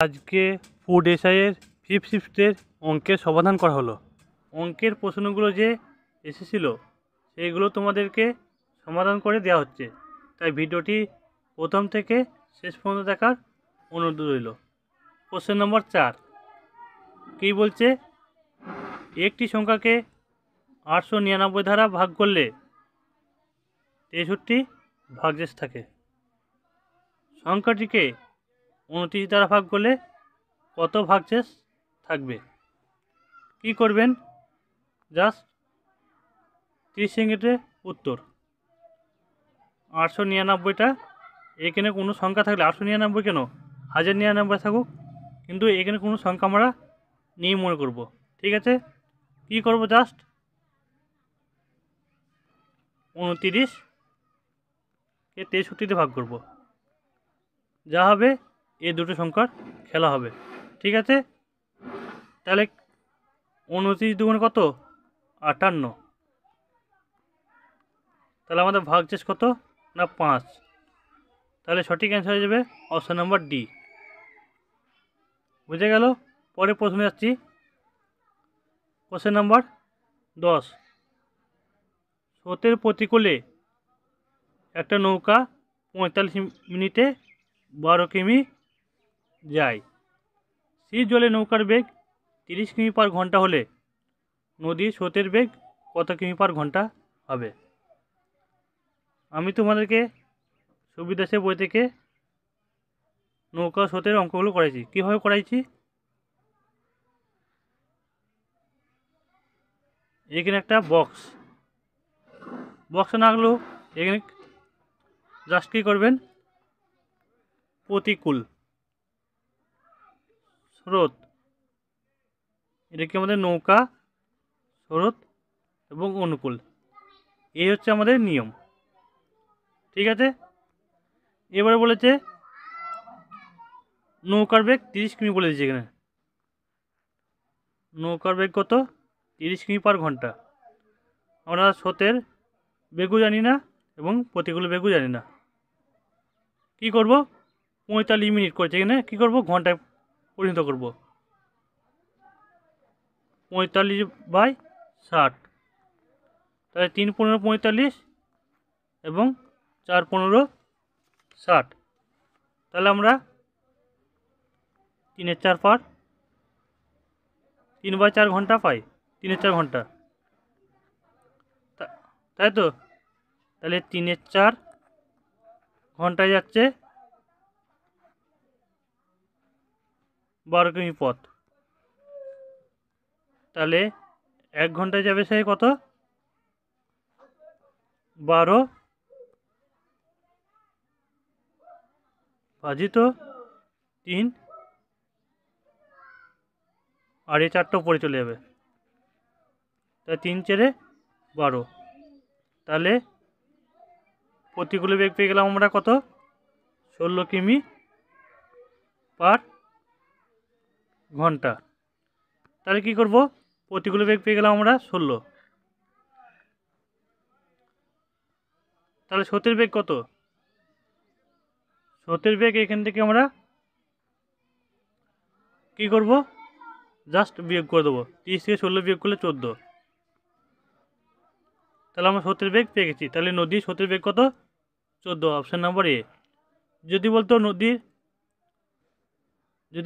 আজকে ফুড এসআইয়ের ফিফথ শিফটের অঙ্কের সমাধান করা হলো। অঙ্কের প্রশ্নগুলো যে এসেছিলো সেইগুলো তোমাদেরকে সমাধান করে দেওয়া হচ্ছে, তাই ভিডিওটি প্রথম থেকে শেষ পর্যন্ত দেখার অনুরোধ রইল। কোশ্চেন নম্বর 4 কী বলছে, একটি সংখ্যাকে 899 দ্বারা ভাগ করলে 63 ভাগশেষ থাকে। সংখ্যাটিকে 29 দ্বারা ভাগ করলে কত ভাগশেষ থাকবে? কি করবেন? জাস্ট 30 সেকেন্ডে উত্তর। 899টা এখানে কোনো সংখ্যা থাকলে 899 কেন 1099 থাকুক, কিন্তু এখানে কোনো সংখ্যা আমরা নেই মনে করব। ঠিক আছে, কি করব? জাস্ট 29কে 63 ভাগ করব, যা হবে এই দুটো সংখ্যার খেলা হবে। ঠিক আছে, তাহলে 29 দুগুণে কত? 58। তাহলে আমাদের ভাগশেষ কত? না 5। তাহলে সঠিক অ্যান্সার হয়ে যাবে অপশান নাম্বার ডি। বুঝে গেল? পরে প্রশ্ন যাচ্ছি। কোশ্চেন নাম্বার 10 স্রোতের প্রতিকূলে একটা নৌকা 45 মিনিটে 12 কিমি যায়। স্থির জলে নৌকার বেগ 30 কিমি পার ঘন্টা হলে নদীর স্রোতের বেগ কত কিমি পার ঘন্টা হবে? আমি তোমাদেরকে সুবিদেশে বই থেকে নৌকা স্রোতের অঙ্কগুলো করাইছি। কীভাবে করাইছি? এখানে একটা বক্স না আঁকলেও এখানে জাস্ট কী করবেন, প্রতিকূল স্রোত, এটা কি আমাদের নৌকা স্রোত এবং অনুকূল, এই হচ্ছে আমাদের নিয়ম। ঠিক আছে, এবারে বলেছে নৌকার বেগ 30 কিমি বলে দিয়েছে। এখানে নৌকার বেগ কত? 30 কিমি পার ঘন্টা। আমরা স্রোতের বেগও জানি না এবং প্রতিকূল বেগও জানি না। কি করব? 45 মিনিট করেছে, এখানে কী করব? ঘন্টায় পরিণত করব। 45/60, তাহলে 3 15 45 এবং 4 15 60। তাহলে আমরা 3/4 পার 3/4 ঘন্টা পাই, 3/4 ঘন্টা, তাই তো? তাহলে 3/4 ঘন্টায় যাচ্ছে 12 কিমি পথ। তাহলে 1 ঘন্টায় যাবে সে কত? 12 ভাজিত 3, আর এই 4টা উপরে চলে যাবে, তাই 3 4 12। তাহলে প্রতিকূলে বেগ পেয়ে গেলাম আমরা কত? 16 কিমি পার ঘন্টা। তাহলে কি করব? প্রতিকূলে বেগ পেয়ে গেলাম আমরা 16। তাহলে স্রোতের বেগ কত? স্রোতের বেগ এখান থেকে আমরা কি করব? জাস্ট বিয়োগ করে দেবো। 30 থেকে 16 বিয়োগ করলে 14। তাহলে আমরা স্রোতের বেগ পেয়ে গেছি। তাহলে নদীর স্রোতের বেগ কত? 14, অপশান নাম্বার এ। যদি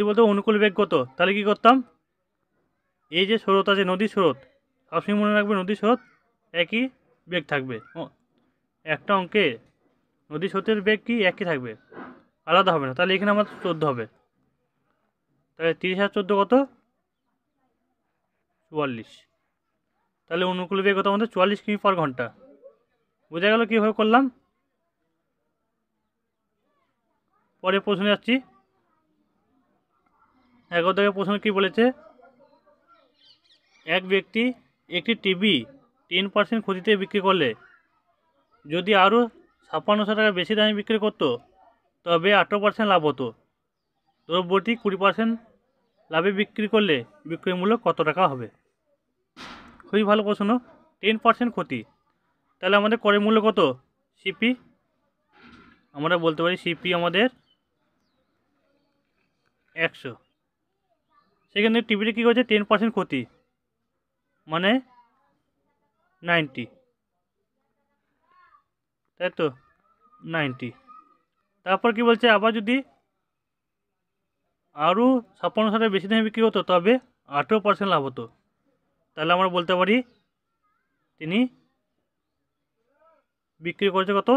বলতো অনুকূল বেগ কত, তাহলে কি করতাম? এই যে স্রোত আছে, নদীর স্রোত, সবসময় মনে রাখবে নদীর স্রোত একই বেগ থাকবে। একটা অঙ্কে নদীর স্রোতের বেগ কি একই থাকবে, আলাদা হবে না। তাহলে এখানে আমার 14 হবে। তাহলে 30 আর 14 কত? 44। তাহলে অনুকূল বেগ কত আমাদের? 44 কিমি পার ঘন্টা। বোঝা গেল কীভাবে করলাম? পরে প্রশ্ন যাচ্ছি। 11 থেকে প্রশ্ন কী বলেছে, এক ব্যক্তি একটি টিভি 10% ক্ষতিতে বিক্রি করলে যদি আরও 5600 টাকা বেশি দামে বিক্রি করতো তবে 18% লাভ হতো। দ্রব্যটি 20% লাভে বিক্রি করলে বিক্রয় মূল্য কত টাকা হবে? খুবই ভালো প্রশ্ন। 10% ক্ষতি, তাহলে আমাদের ক্রয় মূল্য কত? সিপি, আমরা বলতে পারি সিপি আমাদের 100। সেখানে টিভিটা কী করছে 10% ক্ষতি, মানে 90, তাই তো 90। তারপর কি বলছে, আবার যদি আরও 56 বেশি দামে বিক্রি হতো তবে 18% লাভ হতো। তাহলে আমরা বলতে পারি তিনি বিক্রি করেছে কত,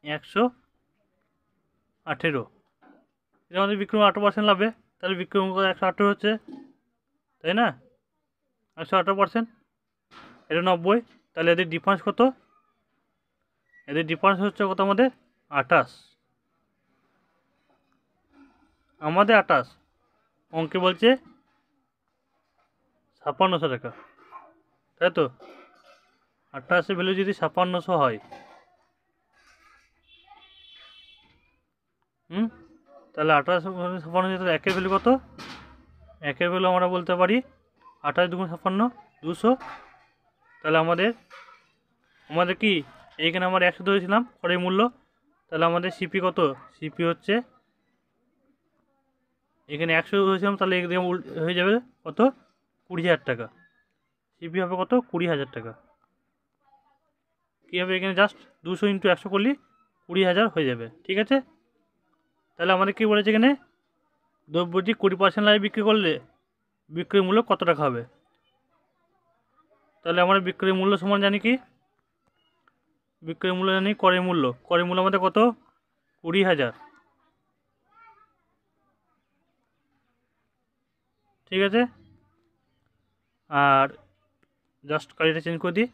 118। এটা আমাদের বিক্রম 18% লাভে, তাহলে বিক্রম 118 হচ্ছে, তাই না? 118%, এটা 90। তাহলে এদের ডিফারেন্স কত? এদের ডিফারেন্স হচ্ছে কত আমাদের? 28। আমাদের 28, অঙ্কে বলছে 5600 টাকা, তাই তো? 28-এর ভ্যালু যদি 5600 হয়, তাহলে 58 একের ভ্যালু কত? একের ভ্যালু আমরা বলতে পারি 28 2 56, 200। তাহলে আমাদের কি এইখানে আমরা 100 ধরেছিলাম ক্রয় মূল্য, তাহলে আমাদের সিপি কত? সিপি হচ্ছে এখানে 100 ধরেছিলাম, তাহলে এদিকে হয়ে যাবে কত? 20,000 টাকা। সিপি হবে কত? 20,000 টাকা। কী হবে এখানে? জাস্ট 200 × 100 করলে 20,000 হয়ে যাবে, ঠিক আছে? তাহলে আমাদের কী বলেছে এখানে, দ্রব্যটি 20% লাভে বিক্রি করলে বিক্রয় মূল্য কত টাকা হবে? তাহলে আমরা বিক্রয় মূল্য সমান জানি কি? বিক্রয় মূল্য জানি ক্রয় মূল্য। ক্রয় মূল্য আমাদের কত? 20,000, ঠিক আছে? আর জাস্ট কালিটা চেঞ্জ করে দিই,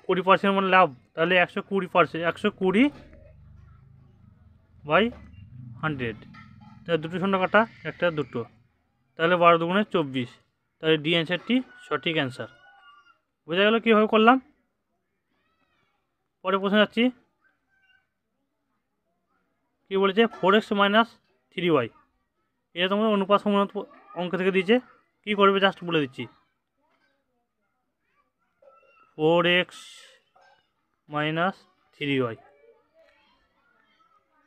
20% মানে লাভ, তাহলে 120%, 120/100, তাহলে দুটো শূন্য কাটা, একটা দুটো, তাহলে 12 দুগুণে 24। তাহলে ডি অ্যান্সারটি সঠিক অ্যান্সার। বোঝা গেল কীভাবে করলাম? পরে প্রশ্ন যাচ্ছি। কী বলেছে? 4x - 3y, এটা তোমাদের অনুপাত সমান অঙ্ক থেকে দিয়েছে। কী করবে জাস্ট বলে দিচ্ছি, 4x - 3y,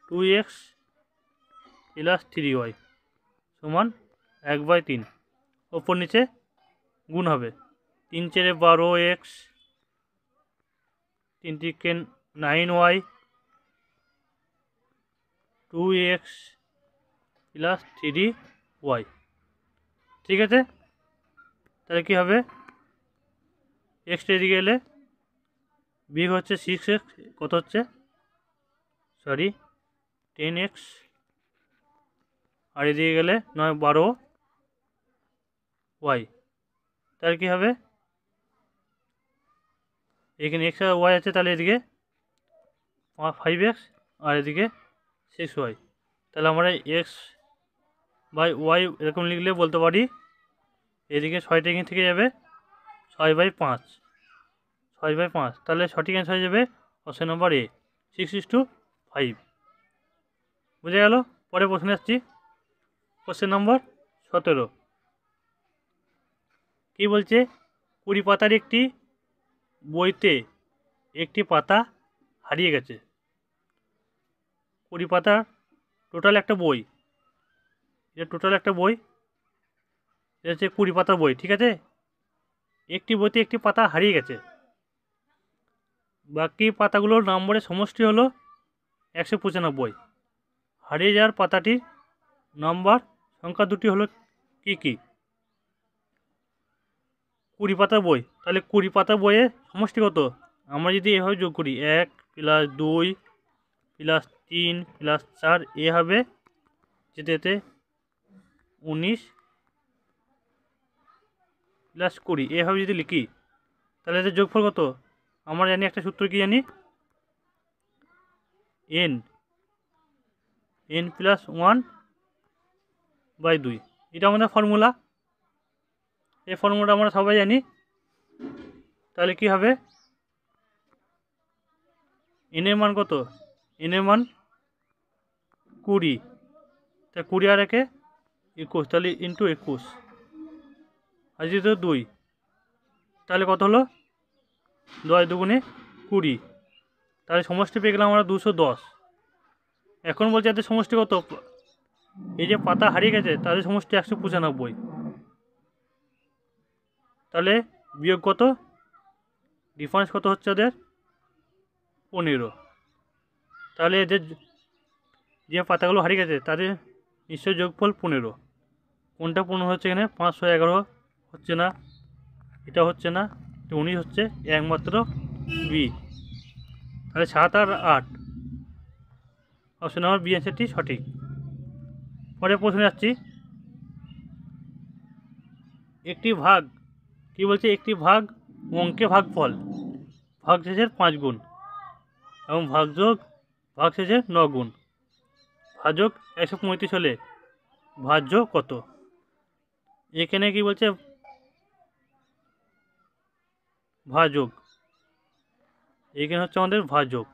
2x + 3y সমান 1/3। ওপর নিচে গুণ হবে, 3 × 4 = 12x, 3 × 3 = 9y, 2x + 3y, ঠিক আছে? তাহলে কী হবে? এক্সটা এদিকে এলে বিগ হচ্ছে 6x, কত হচ্ছে? 10x, আর এদিকে গেলে 12y। তাহলে কী হবে? এখানে এক্স আর ওয়াই আছে, তাহলে এদিকে 5x আর এদিকে 6y। তাহলে আমরা x/y এরকম লিখলে বলতে পারি এদিকে 6টা এখানে থেকে যাবে 6/5, 6/5। তাহলে সঠিক অ্যান্সার হয়ে যাবে অপশন নম্বর এ, 6:5। বুঝে গেল? পরে প্রশ্নে আসছি। Question number 17। কী বলছে? 20 পাতার একটি বইতে একটি পাতা হারিয়ে গেছে। 20 পাতার টোটাল একটা বই, এটা টোটাল একটা বই, এটা হচ্ছে 20 পাতার বই, ঠিক আছে? একটি বইতে একটি পাতা হারিয়ে গেছে, বাকি পাতাগুলোর নম্বরের সমষ্টি হলো 195। হারিয়ে যাওয়ার পাতাটির নম্বর সংখ্যা দুটি হলো কি কি? 20 পাতার বই, তাহলে 20 পাতার বইয়ের সমষ্টি কত? আমরা যদি এভাবে যোগ করি, 1 + 2 + 3 + 4, এ হবে যেতে যেতে 19 + 20, এভাবে যদি লিখি তাহলে এদের যোগফল কত? আমরা জানি একটা সূত্র, কি জানি? n + 1/2, এটা আমাদের ফর্মুলা। এই ফর্মুলাটা আমরা সবাই জানি। তাহলে কি হবে? n এর মান কত? n এর মান 20, তা 20 আর 1 21, তাহলে ইন্টু 21, আর যেহেতু 2, তাহলে কত হলো? 10 দুগুণে 20, তাহলে সমষ্টি পেয়ে গেলাম আমরা 210। এখন বলছে এদের সমষ্টি কত, এই যে পাতা হারিয়ে গেছে তাদের সমষ্টি 195, তাহলে বিয়োগ কত, ডিফারেন্স কত হচ্ছে ওদের 15। তাহলে এদের যে পাতাগুলো হারিয়ে গেছে তাদের নিশ্চয় যোগফল 15। কোনটা 15 হচ্ছে এখানে, 511 হচ্ছে না, এটা হচ্ছে না, 19 হচ্ছে, একমাত্র বি। তাহলে 7 আর 8, অপশন নাম্বার বি অ্যান্সারটি সঠিক। পরের প্রশ্নে যাচ্ছি। একটি ভাগ, কি বলছে, একটি ভাগ অঙ্কে ভাগফল ভাগশেষের 5 গুণ এবং ভাগযোগ ভাগশেষের 9 গুণ, ভাজক 135 হলে ভাজ্য কত? এখানে কি বলছে, ভাজক, এখানে হচ্ছে আমাদের ভাজক,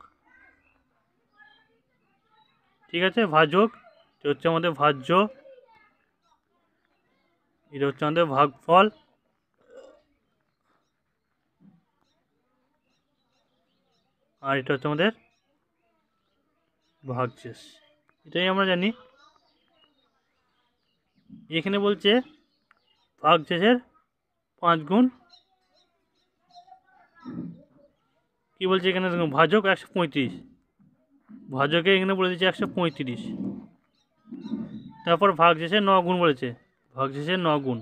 ঠিক আছে, ভাজক, এটা হচ্ছে আমাদের ভাজ্য, এটা হচ্ছে আমাদের ভাগফল, আর এটা হচ্ছে আমাদের ভাগশেষ, এটাই আমরা জানি। এখানে বলছে ভাগশেষের 5 গুণ, কি বলছে এখানে দেখুন, ভাজক 135, ভাজকে এখানে বলে দিচ্ছে 135, তারপর ভাগশেষের 9 গুণ বলেছে, ভাগশেষের 9 গুণ,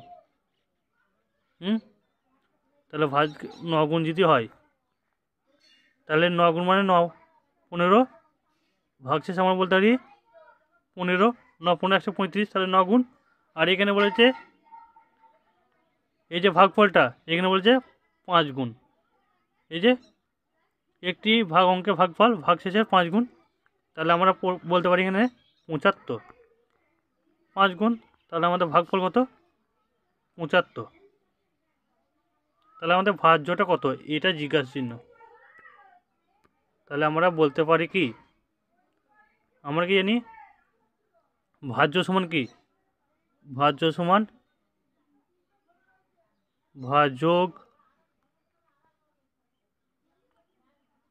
তাহলে ভাগ 9 গুণ যদি হয় তাহলে 9 গুণ মানে 9, 15, ভাগশেষ আমরা বলতে পারি 15, 9 15 135, তাহলে 9 গুণ। আর এখানে বলেছে এই যে ভাগফলটা, এখানে বলেছে 5 গুণ, এই যে একটি ভাগ অঙ্কে ভাগফল ভাগশেষের 5 গুণ, তাহলে আমরা বলতে পারি এখানে 75, 5 গুণ, তাহলে আমাদের ভাগফল কত, 75। তাহলে আমাদের ভাজ্যটা কত, এটা জিজ্ঞাসা চিহ্ন। তাহলে আমরা বলতে পারি কি, আমরা কি জানি ভাজ্য সমান কি, ভাজ্য সমান ভাজক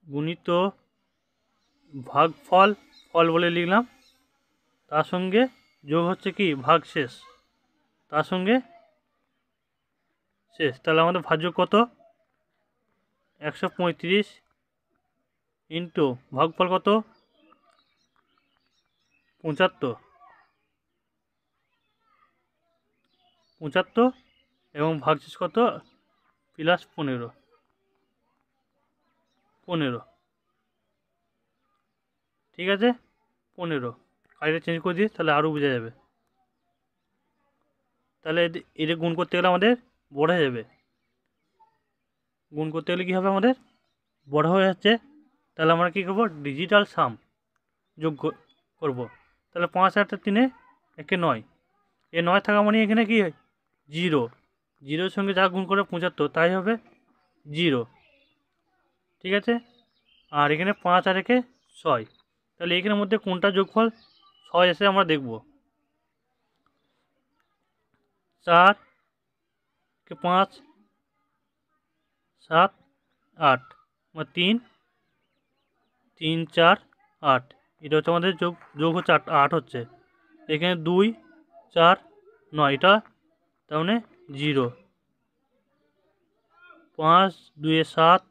গুণিত ভাগফল, ফল বলে লিখলাম, তার সঙ্গে যোগ হচ্ছে কি ভাগশেষ, তার সঙ্গে শেষ। তাহলে আমাদের ভাজ্য কত, 135 ইন্টু ভাগফল কত 75, 75 এবং ভাগশেষ কত প্লাস 15, 15, ঠিক আছে, 15। আর এটা চেঞ্জ করে দিই তাহলে আরও বোঝা যাবে। তাহলে এটা গুণ করতে গেলে আমাদের বড় হয়ে যাবে, গুণ করতে গেলে কী হবে, আমাদের বড় হয়ে যাচ্ছে। তাহলে আমরা কী করবো, ডিজিটাল সাম যোগ করব। তাহলে 5 আর 3 একে 9, এ 9 থাকা মানে এখানে কি 0, জিরোর সঙ্গে যা গুণ করে 75 তাই হবে 0, ঠিক আছে। আর এখানে 5 আর 1 6, তাহলে এখানের মধ্যে কোনটা যোগফল 6 এসে আমরা দেখব। 4 কে 5 7 8, 3 3 4 8, এটা হচ্ছে আমাদের যোগ হচ্ছে 8 হচ্ছে, এখানে 2 4 9, এটা তার মানে 0, 5 2 7,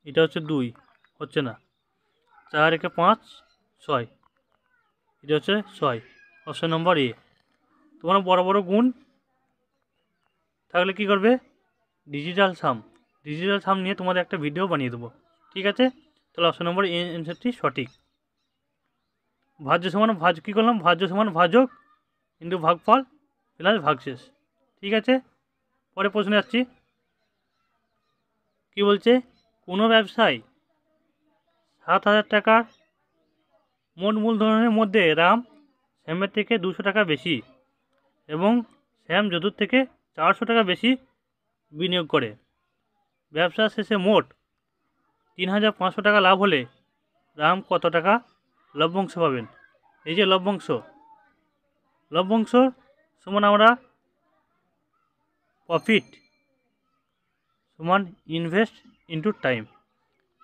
এটা হচ্ছে 2, হচ্ছে না, 4 1 5 6, এটা হচ্ছে 6, অপশন নম্বর এ। তোমরা বড় বড় গুণ থাকলে কি করবে, ডিজিটাল সাম নিয়ে তোমাদের একটা ভিডিও বানিয়ে দেবো, ঠিক আছে। তাহলে অপশন নম্বর এ অ্যান্সারটি সঠিক। ভাজ্য সমান কী করলাম, ভাজ্য সমান ভাজক ইন্টু ভাগফল প্লাস ভাগশেষ, ঠিক আছে। পরে প্রশ্নে যাচ্ছি। কি বলছে, কোনো ব্যবসায় 7,000 টাকার মোট মূলধনের মধ্যে রাম শ্যামের থেকে 200 টাকা বেশি এবং শ্যাম যদুর থেকে 400 টাকা বেশি বিনিয়োগ করে। ব্যবসা শেষে মোট 3,500 টাকা লাভ হলে রাম কত টাকা লভ্যাংশ পাবেন? এই যে লভ্যাংশ সমান আমরা প্রফিট সমান ইনভেস্ট ইন্টু টাইম,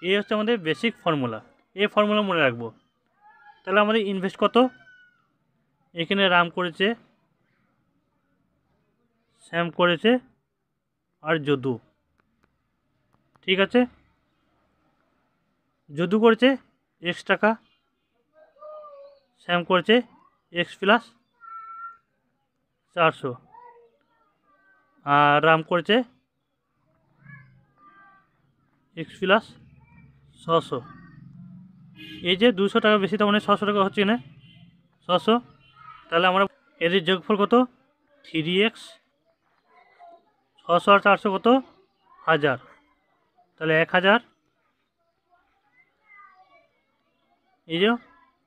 এই হচ্ছে আমাদের বেসিক ফর্মুলা। এই ফর্মুলা মনে রাখবো। তাহলে আমাদের ইনভেস্ট কত, এখানে রাম করেছে, শ্যাম করেছে আর যদু, ঠিক আছে। যদু করেছে এক্স টাকা, শ্যাম করেছে এক্স প্লাস 400, আর রাম করেছে এক্স প্লাস 600। এই যে 200 টাকা বেশি, তার মানে 600 টাকা হচ্ছে না 600। তাহলে আমরা এদের যোগফল কত, 3x, 600 আর 400 কত 1000, তাহলে 1000। এই যে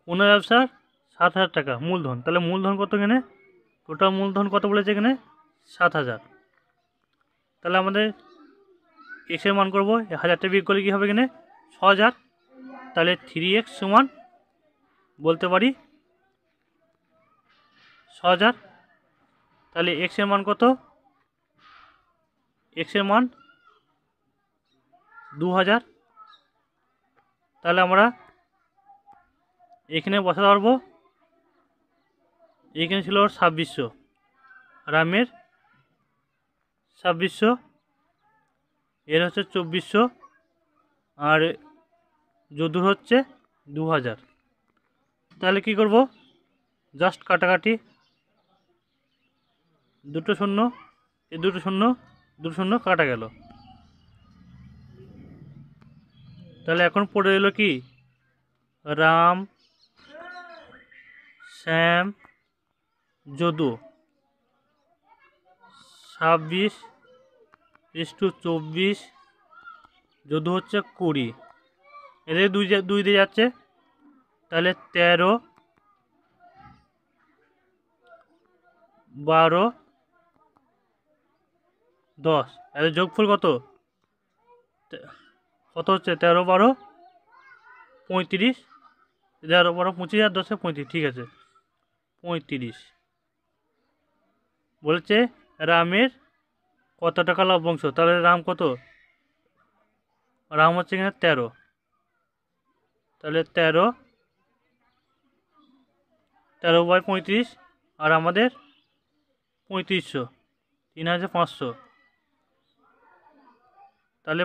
কোনো ব্যবসার 7000 টাকা মূলধন, তাহলে মূলধন কত এখানে, টোটাল মূলধন কত বলেছে এখানে 7000। তাহলে আমাদের এক্সের মান করবো, 1000টা বিয়োগ করলে কী হবে এখানে 6000, তাহলে 3x সমান বলতে পারি 6000। তাহলে এক্সের মান কত, এক্সের মান 2000। তাহলে আমরা এখানে বসাতে পারবো, এখানে ছিল 2600, রামের 2600, এর হচ্ছে 2400, আর যদুর হচ্ছে 2000। তাহলে কি করব, জাস্ট কাটাকাটি, দুটো শূন্য, এই দুটো শূন্য, দুটো শূন্য কাটা গেল। তাহলে এখন পড়ে এলো কি, রাম, শ্যাম, যদু, 26:24, যদু হচ্ছে 20, এদের দুই দিয়ে যাচ্ছে, তাহলে 13, 12, 10, এদের যোগফল কত কত হচ্ছে 13, 12, 35, 13, 12, 25 আর 10, 35, ঠিক আছে 35। বলেছে রামের কত টাকা লভ্যাংশ, তাহলে রাম কত, রাম হচ্ছে এখানে 13, তাহলে 13 বাই 35, আর আমাদের 3500, 3500, তাহলে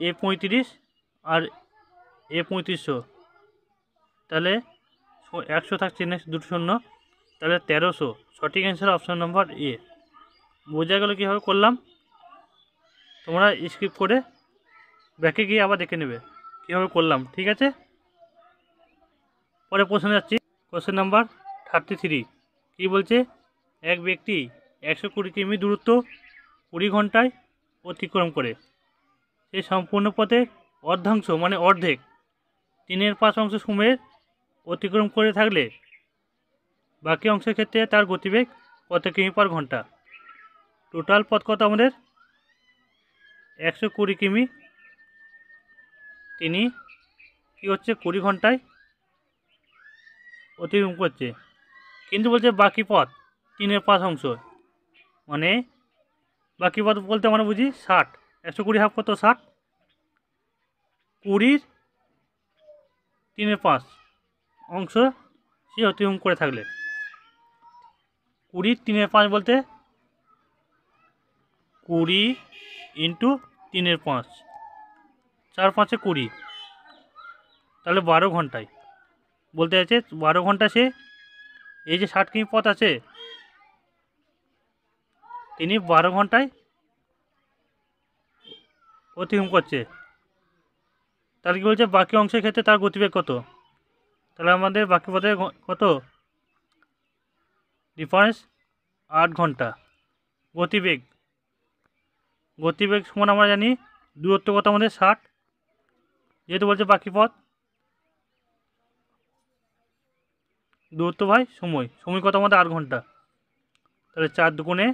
এ 35 আর এ 3500, তাহলে 100 থাকছে না, দুটো শূন্য, তাহলে 1300। সঠিক অ্যান্সার অপশান নম্বর এ। বোঝা গেল কীভাবে করলাম, তোমরা স্কিপ করে ব্যাকে গিয়ে আবার দেখে নেবে কীভাবে করলাম, ঠিক আছে। পরে প্রশ্নে যাচ্ছি, কোশ্চেন নাম্বার 33। কী বলছে, এক ব্যক্তি 120 কিমি দূরত্ব 20 ঘন্টায় অতিক্রম করে, সেই সম্পূর্ণ পথে অর্ধাংশ মানে অর্ধেক 3/5 সময়ের অতিক্রম করে থাকলে বাকি অংশের ক্ষেত্রে তার গতিবেগ কত কিমি পার ঘন্টা। টোটাল পথ কত আমাদের 120 কিমি, তিনি কি হচ্ছে 20 ঘন্টায় অতিক্রম করছে, কিন্তু বলছে বাকি পথ 3/5 অংশ, মানে বাকি পথ বলতে আমরা বুঝি 60, 120 হাফ কত 60, 20 3/5 অংশ সে অতিক্রম করে থাকলে, 20 3/5 বলতে 20 ইন্টু 3/5, 4 5 20, তাহলে 12 ঘন্টায় বলতে আছে 12 ঘন্টা সে এই যে 60 কিমি পথ আছে তিনি 12 ঘন্টায় অতিক্রম করছে। তাহলে কি বলছে বাকি অংশের ক্ষেত্রে তার গতিবেগ কত, তাহলে আমাদের বাকি পথে কত ডিফারেন্স 8 ঘন্টা। গতিবেগ সমান আমরা জানি দূরত্ব কত আমাদের 60, যেহেতু বলছে বাকি পথ, দূরত্ব ভাই সময় কত আমাদের 8 ঘন্টা, তাহলে 4 দুগুণে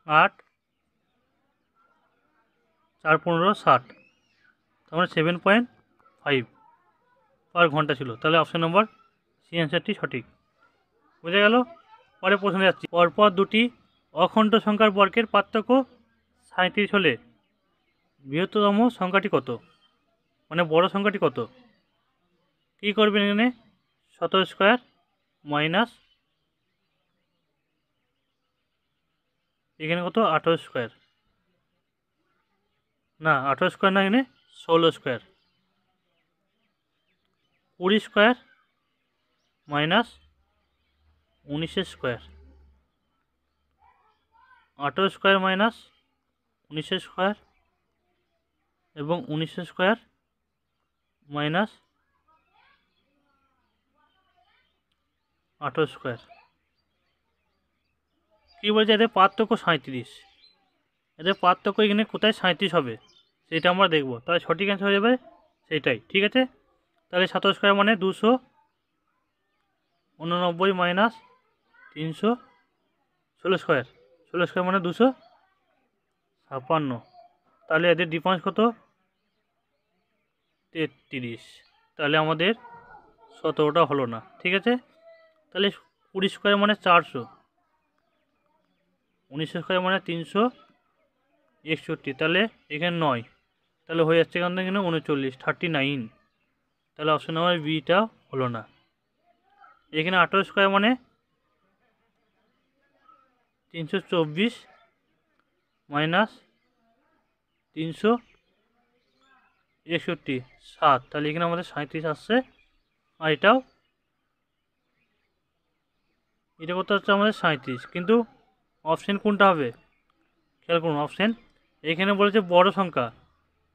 8, 4 15 60, তাহলে 7.5 পার ঘন্টা ছিল। তাহলে অপশান নম্বর সি অ্যান্সারটি সঠিক। বোঝা গেল। পরে প্রশ্নে যাচ্ছি, পরপর দুটি অখণ্ড সংখ্যার বর্গের পার্থক্য 37 হলে বৃহত্তম সংখ্যাটি কত, মানে বড় সংখ্যাটি কত? কী করবেন এখানে 17 স্কোয়ার মাইনাস এখানে কত 18 স্কোয়ার, না 18 স্কোয়ার না, এখানে 16 square, 20 square minus 19 square, 18 square minus 19 square এবং 19 স্কোয়ার মাইনাস 18 স্কোয়ার। কী বলছে এদের পার্থক্য 37, এদের পার্থক্য এখানে কোথায় 37 হবে সেটা আমরা দেখব, তাহলে সঠিক অ্যান্সার হয়ে যাবে সেইটাই। ঠিক আছে, তাহলে 17 স্কোয়ার মানে 289 মাইনাস 316 স্কোয়ার, 16 স্কোয়ার মানে 256, তাহলে এদের ডিফারেন্স কত 33, তাহলে আমাদের 17টা হলো না। ঠিক আছে, তাহলে 20 স্কোয়ার মানে 400, 19 স্কোয়ার মানে 361, তাহলে এখানে 9, তাহলে হয়ে যাচ্ছে এখান থেকে 39 39, তাহলে অপশন নাম্বার বিটা হলো না। এখানে 18 স্কোয়ার মানে 324 মাইনাস 361 7, তাহলে এখানে আমাদের 37 আসছে। আর এটা করতে হচ্ছে আমাদের 37, কিন্তু অপশান কোনটা হবে খেয়াল করুন, অপশান এখানে বলেছে বড় সংখ্যা,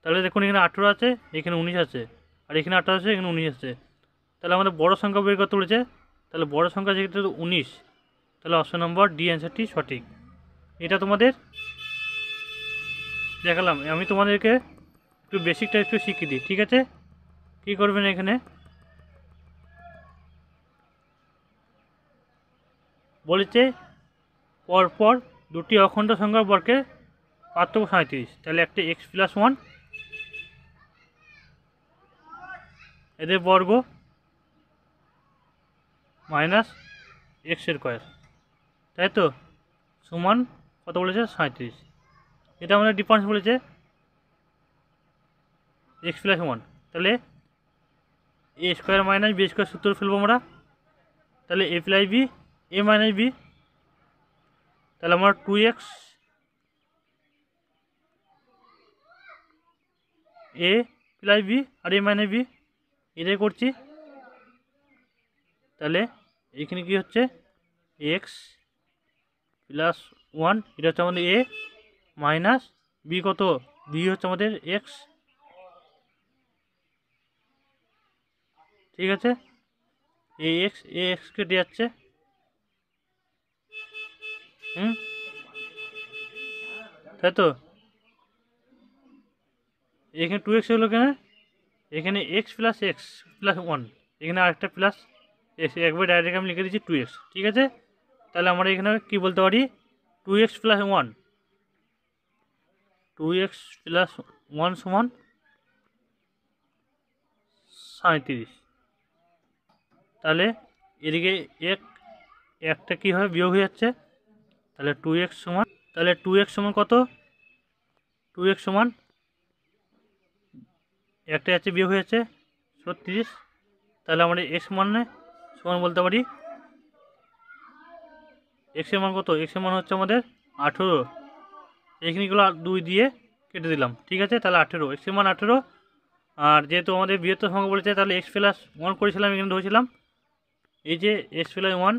তাহলে দেখুন এখানে 18 আছে, এখানে 19 আছে, আর এখানে 18 আছে, এখানে 19 আছে, তাহলে আমাদের বড় সংখ্যা বের করতে বলেছে, তাহলে বড় সংখ্যা যেহেতু 19, তাহলে অপশন নম্বর ডি অ্যান্সারটি সঠিক। এটা তোমাদের দেখালাম, আমি তোমাদেরকে একটু বেসিকটা একটু শিখিয়ে দিই। ঠিক আছে, কী করবেন এখানে বলেছে পরপর দুটি অখণ্ড সংখ্যার বর্গের পার্থক্য 37, তাহলে একটা x+1 এদের বর্গ মাইনাস x স্কোয়ার, তাই তো, সমান কত বলেছে 37, এটা আমাদের ডিফারেন্স বলেছে x+1, তাহলে a square minus B square সূত্র ফেলবো আমরা, তাহলে a plus B A minus B, তাহলে আমরা 2x এ প্লাস বি আর এ মাইনাস বি এটাই করছি, তাহলে এখানে কি হচ্ছে x+1, এটা হচ্ছে আমাদের এ মাইনাস বি, কত বি হচ্ছে আমাদের এক্স। ঠিক আছে, এ এক্স কেটে যাচ্ছে, তাই তো, এখানে 2x হলো কেন, এখানে x+1, এখানে আরেকটা প্লাস এক্স, একবার ডাইরেক্ট আমি লিখে দিচ্ছি 2x। ঠিক আছে, তাহলে আমরা এখানে কি বলতে পারি 2x+1, 2x+1 সমান 37, তাহলে এদিকে একটা কী হয় বিয়োগ হয়ে যাচ্ছে, তাহলে 2x সমান, তাহলে 2x সমান কত, 2x সমান একটা যাচ্ছে বিয়োগ হয়ে যাচ্ছে 36, তাহলে আমরা এক্স মানে সমান বলতে পারি, এক্সের মান কত, এক্সের মান হচ্ছে আমাদের 18, এখানেগুলো 2 দিয়ে কেটে দিলাম। ঠিক আছে, তাহলে 18, এক্সের মান 18, আর যেহেতু আমাদের বৃহত্তর সংখ্যা বলেছে তাহলে x+1 করেছিলাম, এখানে ধরেছিলাম এই যে x+1,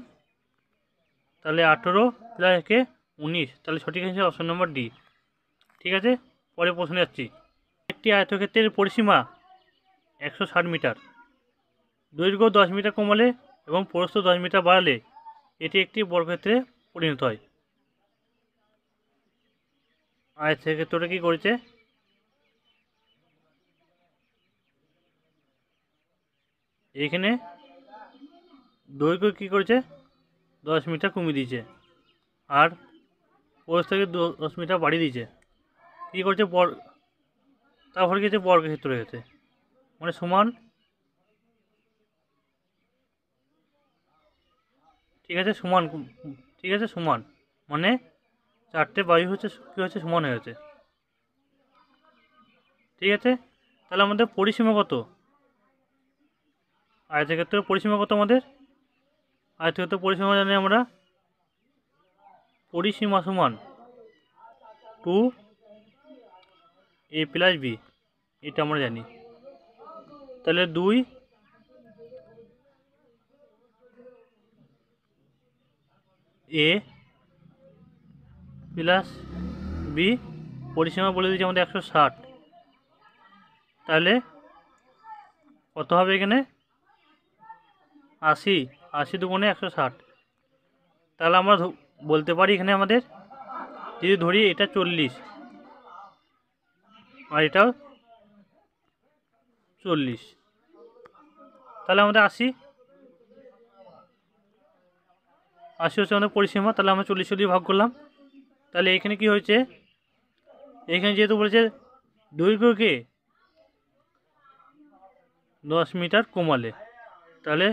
তাহলে 18 প্লাস একে 19, তাহলে সঠিক আছে অপশন নম্বর ডি। ঠিক আছে, পরে প্রশ্নে যাচ্ছি। একটি আয়তক্ষেত্রের পরিসীমা 160 মিটার, দৈর্ঘ্য 10 মিটার কমালে এবং প্রস্থ 10 মিটার বাড়ালে এটি একটি বর্গক্ষেত্রে পরিণত হয়। আয়তক্ষেত্রটা কি করেছে, এখানে দৈর্ঘ্য কি করেছে 10 মিটার কমিয়ে দিয়েছে, আর প্রস্থকে 10 মিটার বাড়িয়ে দিয়েছে, কী করছে তারপরে কি হচ্ছে বর্গক্ষেত্র হয়ে গেছে, মানে সমান। ঠিক আছে, সমান, ঠিক আছে সমান, মানে চারটে বায়ু হচ্ছে কী হচ্ছে সমান হয়ে গেছে। ঠিক আছে, তাহলে আমাদের পরিসীমা কত? আয়তক্ষেত্রের পরিসীমা কত আমাদের? আয়তক্ষেত্রের পরিসীমা জানি আমরা, পরিসীমা সমান 2a প্লাস b, এটা আমরা জানি। তাহলে 2a প্লাস b, পরিসীমা বলে দিয়েছি আমাদের 160। তাহলে কত হবে এখানে? 80, 80 দুগুণে 160। তাহলে আমরা বলতে পারি এখানে আমাদের, যদি ধরি এটা 40 আর এটাও 40, তাহলে আমাদের 80 হচ্ছে আমাদের পরিসীমা। তাহলে আমরা 40 দিয়ে ভাগ করলাম। তাহলে এখানে কি হয়েছে, এখানে যেহেতু বলেছে দৈর্ঘ্যকে 10 মিটার কমালে, তাহলে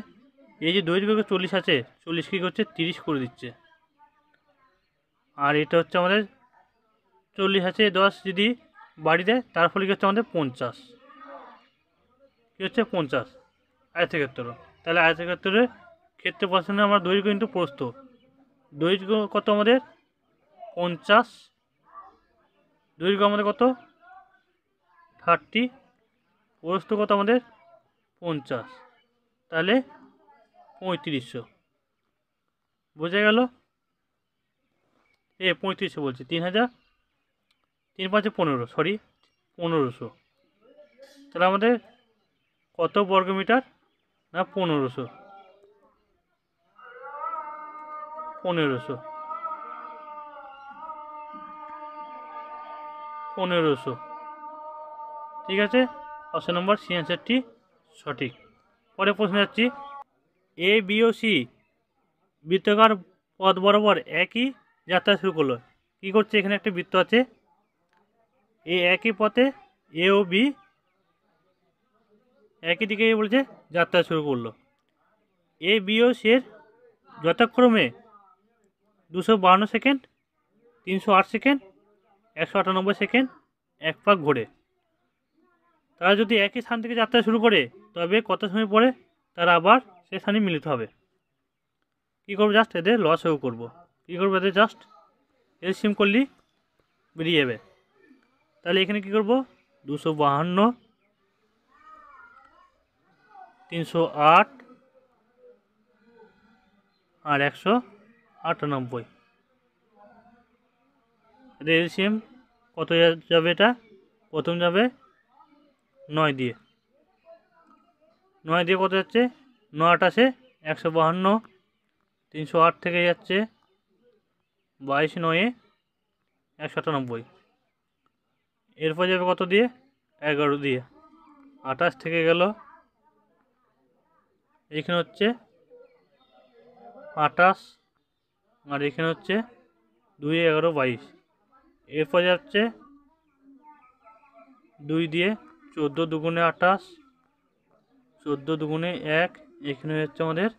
এই যে দৈর্ঘ্যকে 40 আছে, 40 কী করছে 30 করে দিচ্ছে। আর এটা হচ্ছে আমাদের 40 আছে, 10 যদি বাড়ি দেয় তার ফলে কী হচ্ছে আমাদের 50, কী হচ্ছে 50 আয়তক্ষেত্র। তাহলে আয়তক্ষেত্রের ক্ষেত্রফল আমরা দৈর্ঘ্য কিন্তু প্রস্থ, দৈর্ঘ্য কত আমাদের 50, দৈর্ঘ্য আমাদের কত 30, প্রস্থ কত আমাদের 50, তাহলে 3500। বোঝা গেল? 3500 বলছি, 3000, 3 5 15, সরি 1500। তাহলে আমাদের কত বর্গমিটার? না 1500, 1500। ঠিক আছে, অপশন নম্বর সি অ্যান্সারটি সঠিক। পরে প্রশ্ন যাচ্ছি, এ বি ও সি বৃত্তাকার পথ বরাবর একই যাত্রা শুরু করলো। কী করছে, এখানে একটা বৃত্ত আছে, এই একই পথে এ ও বি একই দিকে বলছে যাত্রা শুরু করলো। এ বি ও সি এর যথাক্রমে 252 সেকেন্ড, 308 সেকেন্ড, 198 সেকেন্ড এক পাক ঘোরে। তারা যদি একই স্থান থেকে যাত্রা শুরু করে, তবে কত সময় পরে তারা আবার সে স্থানে মিলিত হবে। কী করবো, জাস্ট এদের লসও করবো। কী করবো, এদের জাস্ট এলসিএম করলি বেরিয়ে যাবে। তাহলে এখানে কী করবো, 252, 308 আর 198, এদের এলসিএম কত যাবে? এটা প্রথম যাবে 9 দিয়ে, 9 দিয়ে কত যাচ্ছে, 9 8 আছে 152, 308 থেকে যাচ্ছে 22 9 198, এরপর যাবে কত দিয়ে, 11 দিয়ে, 28 থেকে গেল, এখানে হচ্ছে 28 আর এখানে হচ্ছে 2 11 22, এরপর যাচ্ছে 2 দিয়ে 14 দুগুণে 28, 14 দুগুণে 1, এখানে হচ্ছে আমাদের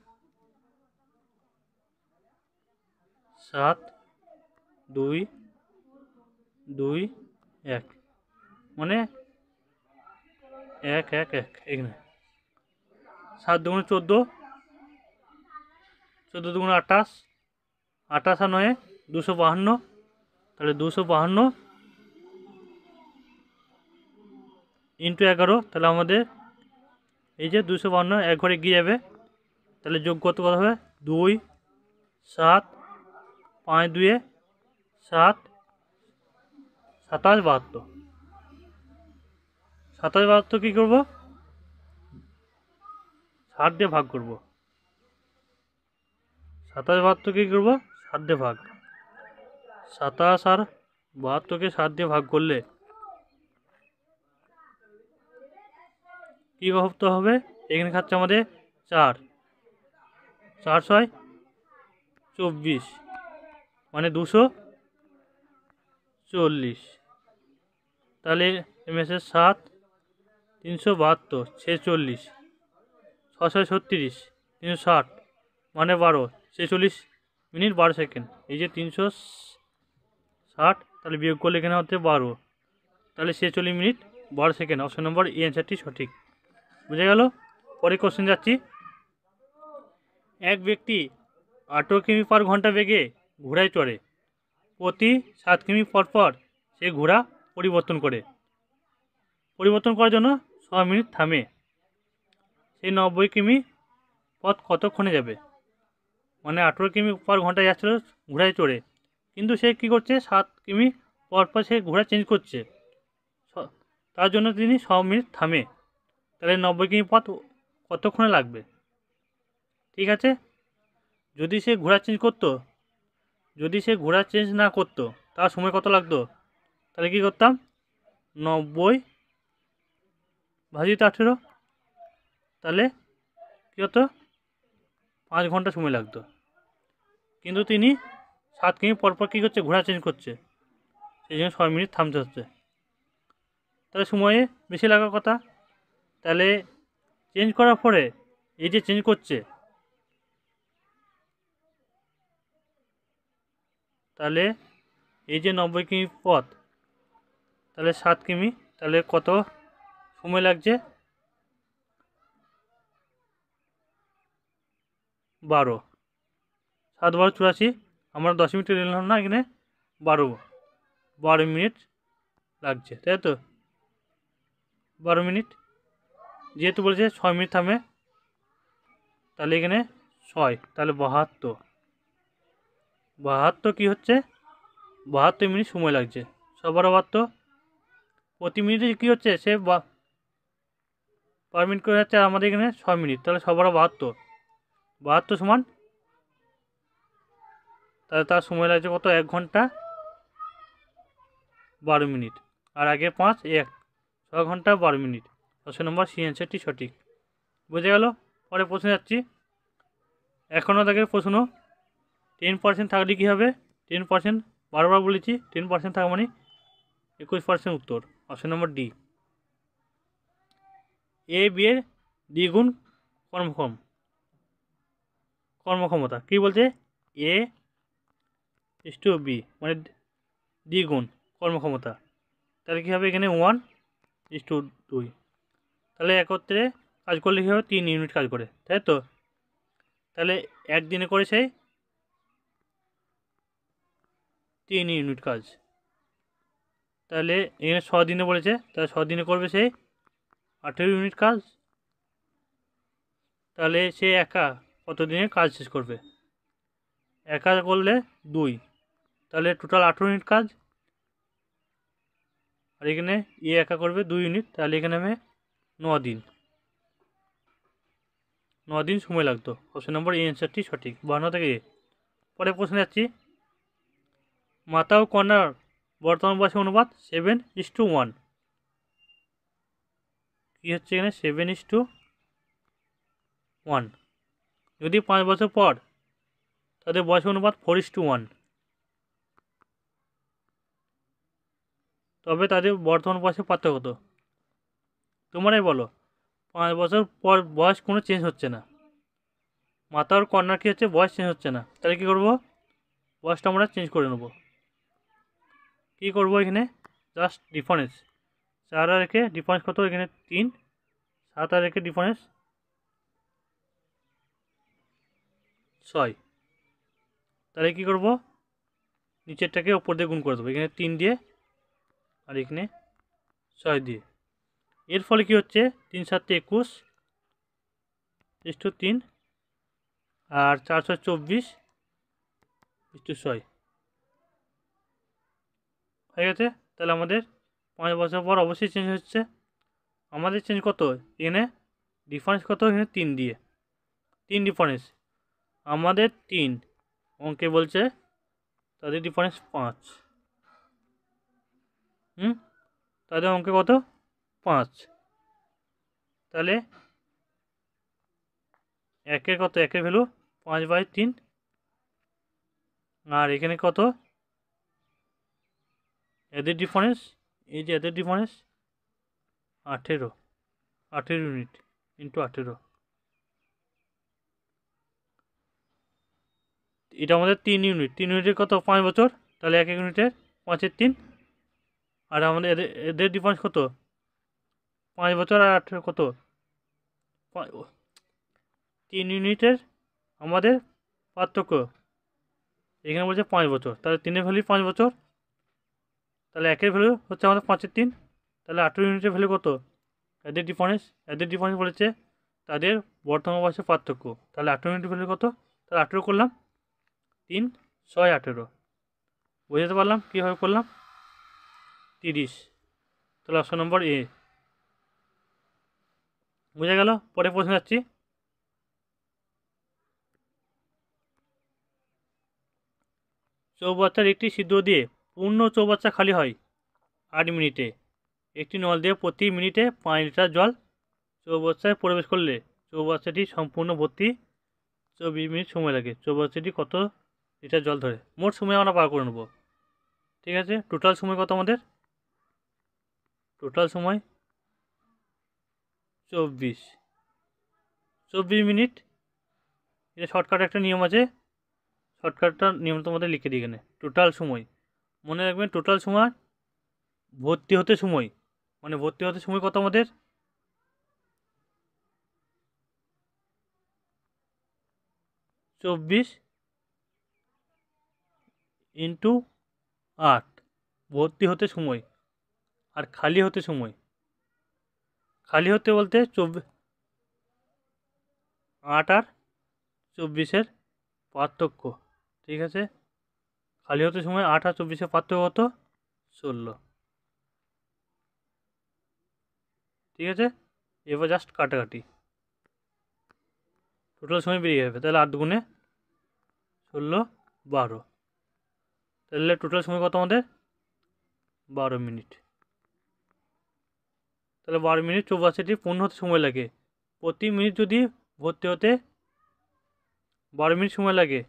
7 2 2 1, মানে 1 1 1, এখানে 7 দুগুণে 14, 14 দুগুণে 28, 28 আর 9 252, তাহলে 252 ইন্টু 11, তাহলে আমাদের এই যে 252 এক ঘরে গিয়ে যাবে। তাহলে যোগ কত হবে, 2 7 5 2 7, 27 72, 27 72 কী করবো, 7 দিয়ে ভাগ করবো। 27 72 কী করবো, 7 দিয়ে ভাগ। 27 আর 72কে 7 দিয়ে ভাগ করলে কী করতে হবে, এখানে খাচ্ছে আমাদের 4, 4 6 24, মানে 240। তাহলে এমএসের 7 372 46, 6 6 36, 360, মানে 12, 46 মিনিট 12 সেকেন্ড। এই যে 360, তাহলে বিয়োগ করলে এখানে হচ্ছে 12, তাহলে 46 মিনিট 12 সেকেন্ড। অপশন নম্বর এই অ্যান্সারটি সঠিক। বুঝে গেল? পরে কোশ্চেন যাচ্ছি। এক ব্যক্তি 18 কিমি/ঘন্টা বেগে ঘোড়ায় চড়ে। প্রতি 7 কিমি পর সে ঘোড়া পরিবর্তন করার জন্য 6 মিনিট থামে। সেই 90 কিমি পথ কতক্ষণে যাবে? মানে 18 কিমি/ঘন্টা যাচ্ছিল ঘোড়ায় চড়ে, কিন্তু সে কী করছে, 7 কিমি পর সে ঘোড়া চেঞ্জ করছে, তার জন্য তিনি 6 মিনিট থামে। তাহলে 90 কিমি পথ কতক্ষণে লাগবে? ঠিক আছে, যদি সে ঘোড়া চেঞ্জ না করতো তার সময় কত লাগতো? তাহলে কী করতাম, 90/18, তাহলে কী হতো, 5 ঘন্টা সময় লাগতো। কিন্তু তিনি 7 কিমি পর কী করছে, ঘোড়া চেঞ্জ করছে, সেই জন্য 6 মিনিট থামতে হচ্ছে। তাহলে সময়ে বেশি লাগার কথা। তাহলে চেঞ্জ করার পরে এই যে চেঞ্জ করছে, তাহলে এই যে 90 কিমি পথ, তাহলে 7 কিমি, তাহলে কত সময় লাগছে? 12। 7 × 12 = 84। আমরা 10 মিনিট নিলাম না, এখানে 12 মিনিট লাগছে, তাই তো? 12 মিনিট, যেহেতু বলেছে 6 মিনিট থামে, তাহলে এখানে 6, তাহলে 72 কী হচ্ছে, 72 মিনিট সময় লাগছে। 6×12 = 72। প্রতি মিনিটে কী হচ্ছে, সে পার মিনিট করে যাচ্ছে, আর আমাদের এখানে 6 মিনিট, তাহলে 6×72, 72 সমান, তাহলে তার সময় লাগছে কত, 1 ঘন্টা 12 মিনিট। আর আগের 5, 6 ঘন্টা 12 মিনিট। অপশন নম্বর সি অ্যান্সারটি সঠিক। বুঝে গেল? পরে প্রশ্ন যাচ্ছি। 1 দাগের প্রশ্ন, 10% থাকলে কী হবে? 10%, বারবার বলেছি, 10% থাকা মানে 21% উত্তর। Option number D. A B এর দ্বিগুণ কর্মক্ষমতা। কী বলছে? এ ইস টু বি মানে দ্বিগুণ কর্মক্ষমতা, তাহলে কী হবে, এখানে 1:2। তাহলে একত্রে কাজ করলে কী হবে, 3 ইউনিট কাজ করে, তাই তো? তাহলে একদিনে করে সেই 3 ইউনিট কাজ। তাহলে এখানে 6 দিনে বলেছে, তাহলে 6 দিনে করবে সেই 18 ইউনিট কাজ। তাহলে সে একা কত দিনে কাজ শেষ করবে? একা করলে 2, তাহলে টোটাল 18 ইউনিট কাজ। আর এখানে একা করবে 2 ইউনিট, তাহলে এখানে আমি 9 দিন, 9 দিন সময় লাগতো। অপশন নম্বর এই অ্যান্সারটি সঠিক। 52 থেকে এ। পরে প্রশ্নে যাচ্ছি। মাতা ও কন্যার বর্তমান বয়সের অনুপাত 7:1। কী হচ্ছে এখানে, 7:1। যদি 5 বছর পর তাদের বয়সের অনুপাত 4:1, তবে তাদের বর্তমান বয়সের পার্থক্য কত? তোমরাই বলো। 5 বছর পর বয়স কোনো চেঞ্জ হচ্ছে না, মাতা আর কন্যার কী হচ্ছে, বয়স চেঞ্জ হচ্ছে না, তাহলে কী করবো, বয়সটা আমরা চেঞ্জ করে নেব। কী করবো, এখানে জাস্ট ডিফারেন্স, 4 আর একে ডিফারেন্স কত, এখানে 3, 7 আর একে ডিফারেন্স 6। তাহলে কী করবো, নিচেরটাকে ওপর দিয়ে গুণ করে দেবো, এখানে 3 দিয়ে আর এখানে 6 দিয়ে। এর ফলে কী হচ্ছে, 3 × 7 = 21:3, আর 4 × 6 = 24:6 হয়ে গেছে। তাহলে আমাদের 5 বছর পর অবশ্যই চেঞ্জ হচ্ছে। আমাদের চেঞ্জ কত, এখানে ডিফারেন্স কত, এখানে 3 দিয়ে, 3 ডিফারেন্স, আমাদের 3, অঙ্কে বলছে তাদের ডিফারেন্স 5। তাদের অঙ্কে কত, 5। তাহলে একের কত, একের ভ্যালু 5/3, আর এখানে কত, এদের ডিফারেন্স, এই যে এদের ডিফারেন্স 18 ইউনিট ইন্টু 18। এটা আমাদের 3 ইউনিট, 3 ইউনিটের কত, 5 বছর, তাহলে 1 ইউনিটের 5/3, আর আমাদের এদের ডিফারেন্স কত, 5 বছর আর 18 কত 3 ইউনিটের আমাদের পার্থক্য। এখানে বলছে 5 বছর, তাহলে 3-এর ভ্যালু 5 বছর, তাহলে 1-এর ভ্যালু হচ্ছে আমাদের 5-এর 3, তাহলে 18 ইউনিটের ভ্যালু কত? এদের ডিফারেন্স বলেছে তাদের বর্তমান বয়সের পার্থক্য, তাহলে 18 ইউনিটের ভ্যালু কত? তাহলে 18 করলাম, 3 6 18, বোঝাতে পারলাম কীভাবে করলাম? 30। তাহলে অপশন নম্বর এ বোঝা গেল। পরে প্রশ্ন যাচ্ছি। চৌবাচ্চার একটি ছিদ্র দিয়ে পূর্ণ চৌবাচ্চা খালি হয় 8 মিনিটে। একটি নল দিয়ে প্রতি মিনিটে 5 লিটার জল চৌবাচ্চায় প্রবেশ করলে চৌবাচ্চাটি সম্পূর্ণ ভর্তি 24 মিনিট সময় লাগে। চৌবাচ্চাটি কত লিটার জল ধরে? মোট সময় আমরা বার করে নেব। ঠিক আছে, টোটাল সময় কত আমাদের? টোটাল সময় 24 মিনিট। এটা শর্টকাট একটা নিয়ম আছে, শর্টকাটটা নিয়ম তোমাদের লিখে দিই এখানে। টোটাল সময় মনে রাখবেন, টোটাল সময় ভর্তি হতে সময়, মানে ভর্তি হতে সময় কত আমাদের? 24 ইন্টু 8 ভর্তি হতে সময়। আর খালি হতে সময়, খালি হতে বলতে 8 আর 24-এর পার্থক্য। ঠিক আছে, খালি হতে সময় 8 আর 24-এর পার্থক্য কত? 16। ঠিক আছে, এবার জাস্ট কাটাকাটি, টোটাল সময় বেরিয়ে যাবে। তাহলে 8 দুগুণে 16 12, তাহলে টোটাল সময় কত আমাদের? 12 মিনিট। তাহলে 12 মিনিট চৌবাচ্চাটি পূর্ণ হতে সময় লাগে। প্রতি মিনিট যদি ভর্তি হতে 12 মিনিট সময় লাগে,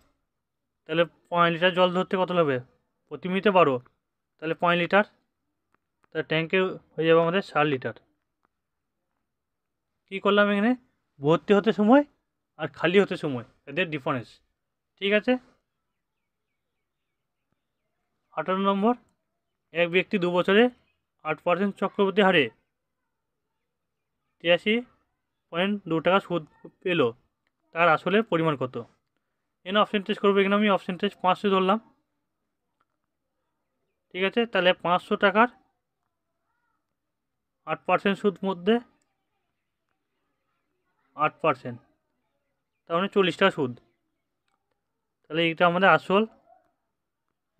তাহলে 5 লিটার জল ধরতে কত লাগবে? প্রতি মিনিটে 12, তাহলে 5 লিটার, তাহলে ট্যাঙ্কে হয়ে যাবে আমাদের 4 লিটার। কী করলাম এখানে? ভর্তি হতে সময় আর খালি হতে সময়, এদের ডিফারেন্স। ঠিক আছে। 18 নম্বর, এক ব্যক্তি 2 বছরে 8% চক্রবৃদ্ধি হারে 83.2 টাকা সুদ পেল, তার আসলে পরিমাণ কত? এখানে অপশন টেস্ট করবো, এখানে আমি অপশন টেস্ট 500 ধরলাম। ঠিক আছে, তাহলে 500 টাকার 8% সুদ মধ্যে 8%, তার মানে 40 টাকা সুদ। তাহলে এইটা আমাদের আসল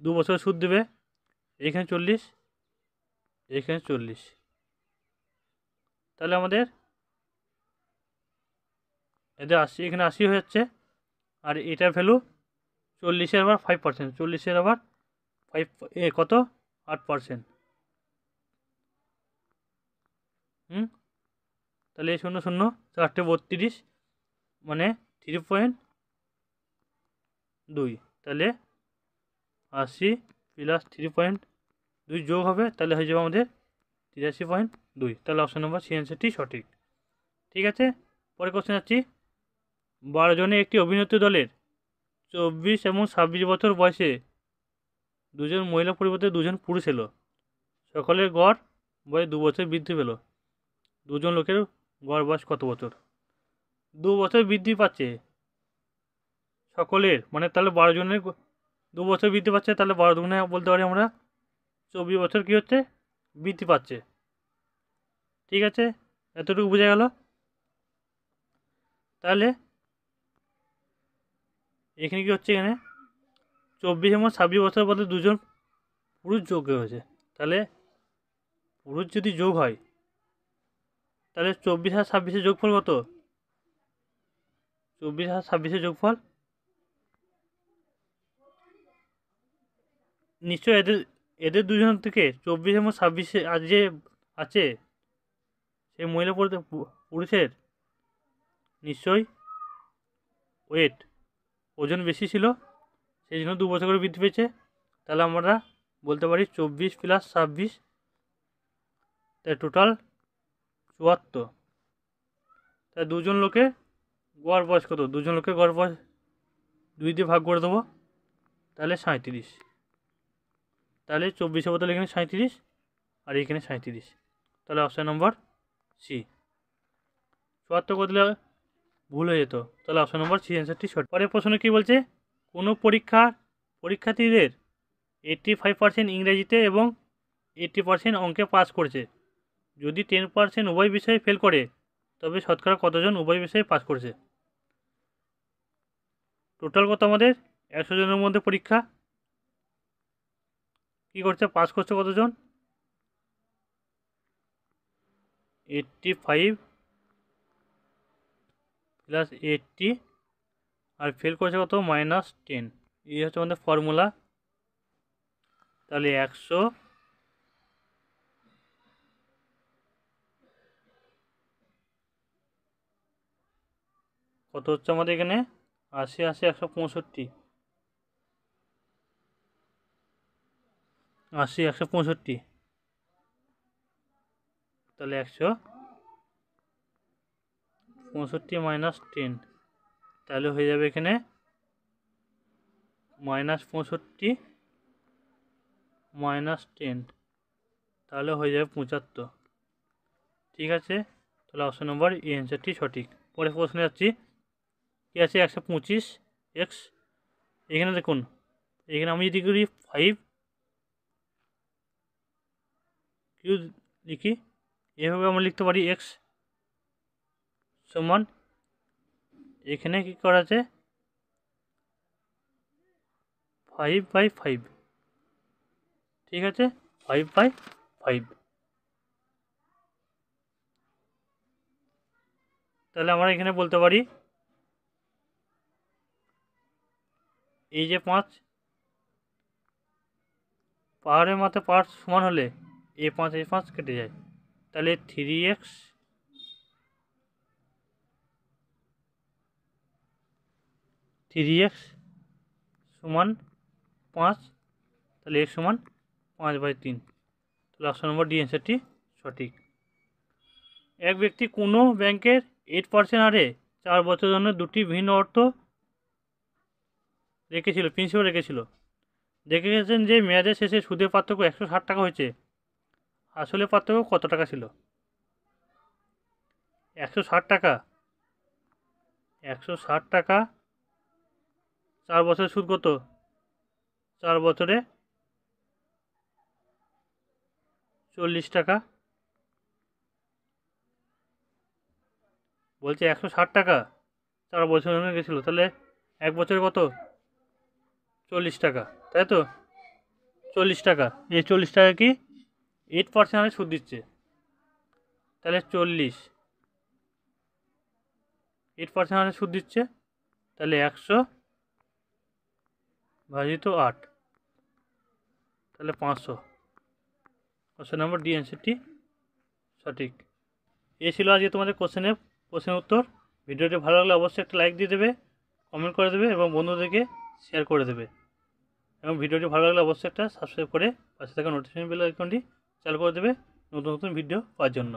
2 বছর সুদ দেবে। এইখানে 40, এইখানে 40, তাহলে আমাদের এদের 80, এখানে 80 হয়ে যাচ্ছে। আর এটার ভ্যালু 40-এর আবার 5%, 40-এর আবার 5 কত? 8%। তাহলে 0 0 4 32, মানে 3.2, তাহলে 80 প্লাস 3.2 যোগ হবে, তাহলে হয়ে যাবে আমাদের 83.2। তাহলে অপশন নম্বর সি অ্যান্সারটি সঠিক। ঠিক আছে, পরে কোশ্চেন যাচ্ছি। 12 জনের একটি অভিনেত্রী দলের 24 এবং 26 বছর বয়সে 2 জন মহিলা পরিবর্তে 2 জন পুরুষ এলো। সকলের গড় বয়স 2 বছর বৃদ্ধি পেল। 2 জন লোকের গড় বয়স কত বছর? 2 বছর বৃদ্ধি পাচ্ছে সকলের, মানে তাহলে 12 জনের 2 বছর বৃদ্ধি পাচ্ছে, তাহলে 12 দুগুণে বলতে পারি আমরা 24 বছর কী হচ্ছে? বৃদ্ধি পাচ্ছে। ঠিক আছে, এতটুকু বোঝা গেল। তাহলে এখানে কি হচ্ছে? এখানে 24 এবং 26 বছর বলতে 2 জন পুরুষ যোগ হয়েছে, তাহলে পুরুষ যদি যোগ হয়, তাহলে 24 আর 26-এর যোগফল কত? 24 আর 26-এর যোগফল নিশ্চয়ই এদের দুজনের থেকে 24 এবং 26 আর যে আছে সেই মহিলা পুরুষের নিশ্চয়ই ওয়েট, ওজন বেশি ছিল, সেই জন্য 2 বছর করে বৃদ্ধি পেয়েছে। তাহলে আমরা বলতে পারি 24 প্লাস 26, তাই টোটাল 74। তাই 2 জন লোকের গড় বয়স কত? 2 জন লোকের গড় বয়স 2 দিয়ে ভাগ করে দেবো, তাহলে 37। তাহলে 24-এর বদলে এখানে 37 আর এখানে 37, তাহলে অপশান নম্বর সি। 74 করে দিলে ভুল হয়ে যেত, তাহলে অপশন নম্বর সি অ্যান্সারটি সঠিক। পরের প্রশ্ন কী বলছে, কোনো পরীক্ষার্থীদের 85% ইংরেজিতে এবং 80% অঙ্কে পাস করেছে। যদি 10% উভয় বিষয়ে ফেল করে তবে শতকরা কতজন উভয় বিষয়ে পাস করেছে? টোটাল কত আমাদের 100 জনের মধ্যে পরীক্ষা, কী করছে, পাস করছে কতজন? 85 প্লাস 80 আর ফেল করেছে কত, -10। এই হচ্ছে আমাদের ফর্মুলা। তাহলে 100 কত হচ্ছে আমাদের এখানে, 80 80 165, 80 165, তাহলে 165 -10, তাহলে হয়ে যাবে এখানে -65 -10, তাহলে হয়ে যাবে 75। ঠিক আছে, তাহলে অপশন নম্বর এই অ্যান্সারটি সঠিক। পরে প্রশ্নে যাচ্ছি, কী আছে 125x, এখানে দেখুন, এখানে আমি যদি করি 5 কিউ লিখি, এভাবে আমরা লিখতে পারি এক্স সমান, এখানে কী করা আছে 5/5, ঠিক আছে, 5/5। তাহলে আমরা এখানে বলতে পারি এই যে 5 পাহাড়ের মাথায় পাহাড় সমান হলে এ 5 কেটে যায়, তাহলে 3x সমান 5, তাহলে x সমান 5/3, তাহলে অপশন নম্বর ডি অ্যান্সারটি সঠিক। এক ব্যক্তি কোনো ব্যাংকের 8% হারে 4 বছরের জন্য দুটি ভিন্ন অর্থ রেখেছিল, প্রিন্সিপাল রেখেছিল। দেখে গেছেন যে মেয়াদের শেষে সুদের পার্থক্য 160 টাকা হয়েছে, আসলে পার্থক্য কত টাকা ছিল? 160 টাকা, 160 টাকা, 4 বছরের সুদ কত, 4 বছরে 40 টাকা, বলছে 160 টাকা 4 বছর জন্য গেছিলো, তাহলে 1 বছরে কত, 40 টাকা, তাই তো, 40 টাকা, এই 40 টাকা কি 8% হারে সুদ দিচ্ছে, তাহলে 8% হারে সুদ দিচ্ছে, তাহলে 100/8, তাহলে 500, অপশন নম্বর ডি অ্যান্সারটি সঠিক। এই ছিল আজকে তোমাদের প্রশ্নের উত্তর। ভিডিওটি ভালো লাগলে অবশ্যই একটা লাইক দিয়ে দেবে, কমেন্ট করে দেবে এবং বন্ধুদেরকে শেয়ার করে দেবে, এবং ভিডিওটি ভালো লাগলে অবশ্যই একটা সাবস্ক্রাইব করে পাশে থাকা নোটিফিকেশন বেল আইকনটি চালু করে দেবে নতুন নতুন ভিডিও পাওয়ার জন্য।